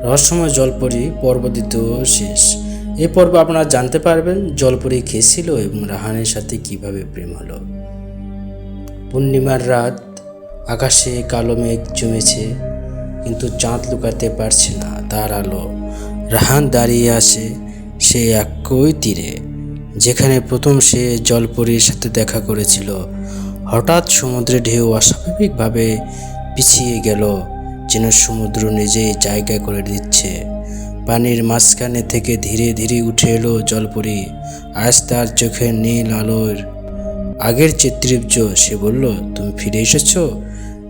রহস্যময় জলপরি পর্ব দ্বিতীয় শেষ। এই পর্বে আপনারা জানতে পারবেন জলপরি কে ছিল এবং রাহানের সাথে কিভাবে প্রেম হলো। পূর্ণিমার রাত, আকাশে কালো মেঘ জমেছে, কিন্তু চাঁদ লুকাতে পারছে না তার আলো। রাহান দাঁড়িয়ে আছে সেই একই তীরে যেখানে প্রথম সে জলপরির সাথে দেখা করেছিল। হঠাৎ সমুদ্রে ঢেউ অস্বাভাবিকভাবে পিছিয়ে গেল, যেন সমুদ্র নিজেই জায়গা করে দিচ্ছে। পানির মাঝখানে থেকে ধীরে ধীরে উঠে এলো জলপরি। আজ তার চোখের নীল আলোর আগের চিত্রীব্য। সে বলল, তুমি ফিরে এসেছো?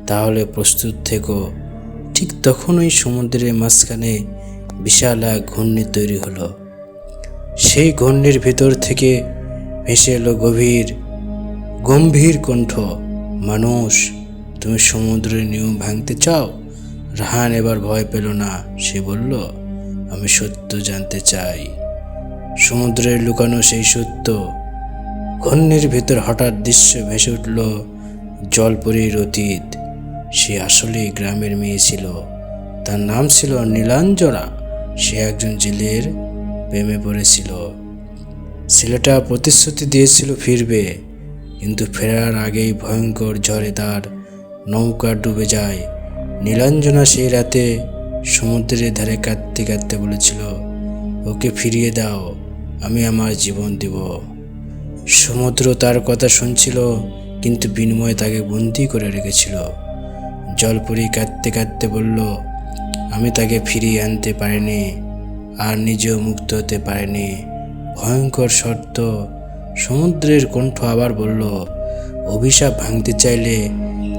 তাহলে প্রস্তুত থেকো। ঠিক তখনই সমুদ্রের মাঝখানে বিশাল এক ঘূর্ণি তৈরি হলো। সেই ঘূর্ণির ভেতর থেকে ভেসে এলো গম্ভীর কণ্ঠ, মানুষ, তুমি সমুদ্রের নিয়ম ভাঙতে চাও? রাহান এবার ভয় পেল না। সে বলল, আমি সত্য জানতে চাই, সমুদ্রের লুকানো সেই সত্য। ঘূর্ণির ভেতর হঠাৎ দৃশ্য ভেসে উঠল জলপরীর অতীত। সে আসলেই গ্রামের মেয়ে ছিল। তার নাম ছিল নীলাঞ্জনা। সে একজন জেলের প্রেমে পড়েছিল। ছেলেটা প্রতিশ্রুতি দিয়েছিল ফিরবে, কিন্তু ফেরার আগেই ভয়ঙ্কর ঝড়ে তার নৌকা ডুবে যায়। নীলাঞ্জনা সেই রাতে সমুদ্রের ধারে কাঁদতে কাঁদতে বলেছিল, ওকে ফিরিয়ে দাও, আমি আমার জীবন দেব। সমুদ্র তার কথা শুনছিল, কিন্তু বিনিময়ে তাকে বন্দি করে রেখেছিল। জলপরি কাঁদতে কাঁদতে বলল, আমি তাকে ফিরিয়ে আনতে পারিনি, আর নিজেও মুক্ত হতে পারিনি। ভয়ঙ্কর শর্ত। সমুদ্রের কণ্ঠ আবার বলল, অভিশাপ ভাঙতে চাইলে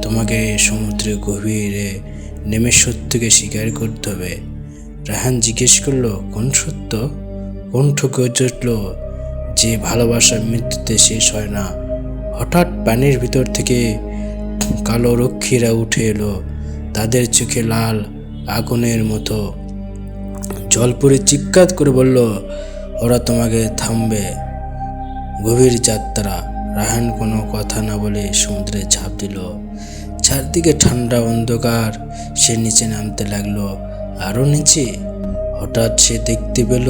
তোমাকে সমুদ্রের গভীরে নেমে সত্যকে স্বীকার করতে হবে। রাহান জিজ্ঞেস করলো, কোন সত্য? কণ্ঠ গর্জে উঠল, যে ভালোবাসা মৃত্যুতে শেষ হয় না। হঠাৎ পানির ভিতর থেকে কালো রক্ষীরা উঠে এলো, তাদের চোখে লাল আগুনের মতো। জলপরি চিৎকার করে বলল, ওরা তোমাকে থামবে। গভীর যাত্রা। রাহান কোনো কথা না বলে সমুদ্রে ঝাঁপ দিল। চারদিকে ঠান্ডা অন্ধকার। সে নিচে নামতে লাগলো, আরো নিচে। হঠাৎ সে দেখতে পেল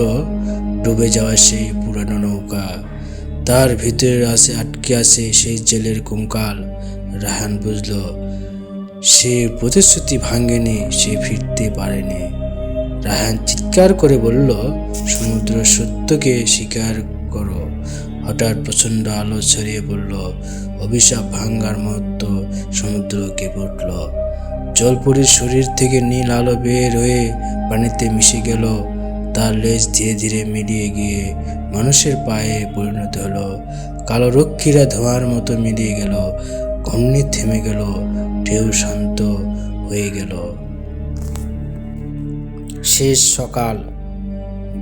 ডুবে যাওয়া সেই পুরানো নৌকা। তার ভিতরে আটকে আছে সেই জেলের কঙ্কাল। রাহান বুঝল, সে প্রতিশ্রুতি ভাঙেনি, সে ফিরতে পারেনি। রাহান চিৎকার করে বলল, সমুদ্র সত্যকে স্বীকার করো। হঠাৎ প্রচণ্ড আলো ছড়িয়ে পড়ল। অভিশাপ ভাঙ্গার মতো সমুদ্র কেঁপে উঠল। জলপরির শরীর থেকে নীল আলো বের হয়ে পানিতে মিশে গেল। তার লেজ ধীরে ধীরে মিলিয়ে গিয়ে মানুষের পায়ে পরিণত হলো। কালো রক্ষীরা ধোঁয়ার মতো মিলিয়ে গেল। ঘূর্ণি থেমে গেল, ঢেউ শান্ত হয়ে গেল। শেষ সকাল।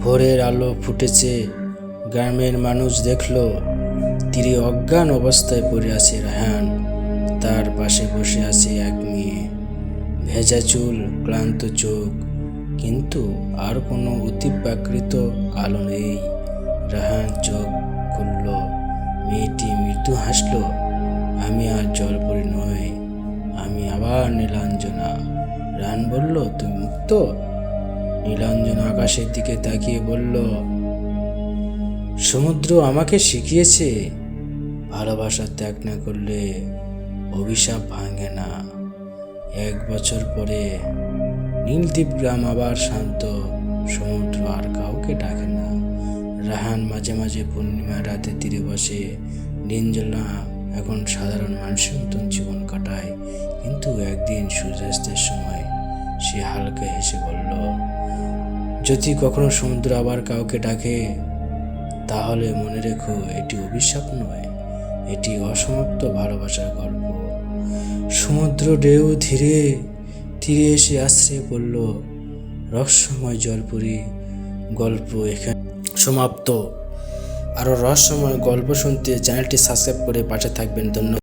ভোরের আলো ফুটেছে। গ্রামের মানুষ দেখল তীরে অজ্ঞান অবস্থায় পড়ে আছে রাহান। তার পাশে বসে আছে এক মেয়ে, ভেজা চুল, ক্লান্ত চোখ, কিন্তু আর কোনো অতিপ্রাকৃত আলো নেই। রাহান চোখ খুলল। মেয়েটি মৃদু হাসল, আমি আর জলপরি নই, আমি আবার নীলাঞ্জনা। রাহান বলল, তুমি মুক্ত? নীলাঞ্জনা আকাশের দিকে তাকিয়ে বলল, সমুদ্র আমাকে শিখিয়েছে, ভালোবাসা ত্যাগ না করলে অভিশাপ ভাঙে না। 1 বছর পরে নীলদ্বীপ গ্রাম আবার শান্ত। সমুদ্র আর কাউকে ডাকে না। রাহান মাঝে মাঝে পূর্ণিমার রাতে তীরে বসে। নীলাঞ্জনা এখন সাধারণ মানুষের মতন জীবন কাটায়, কিন্তু একদিন সূর্যাস্তের সময় সে হালকা হেসে বলল, যদি কখনো সমুদ্র আবার কাউকে ডাকে, তাহলে মনে রেখো, এটি অভিশাপ নয়, এটি অসমাপ্ত ভালোবাসার গল্প। সমুদ্র ঢেউ ধীরে ধীরে এসে আশ্রয় পড়ল। রহস্যময় জলপরি গল্প এখানে সমাপ্ত। আরও রহস্যময় গল্প শুনতে চ্যানেলটি সাবস্ক্রাইব করে পাশে থাকবেন। ধন্যবাদ।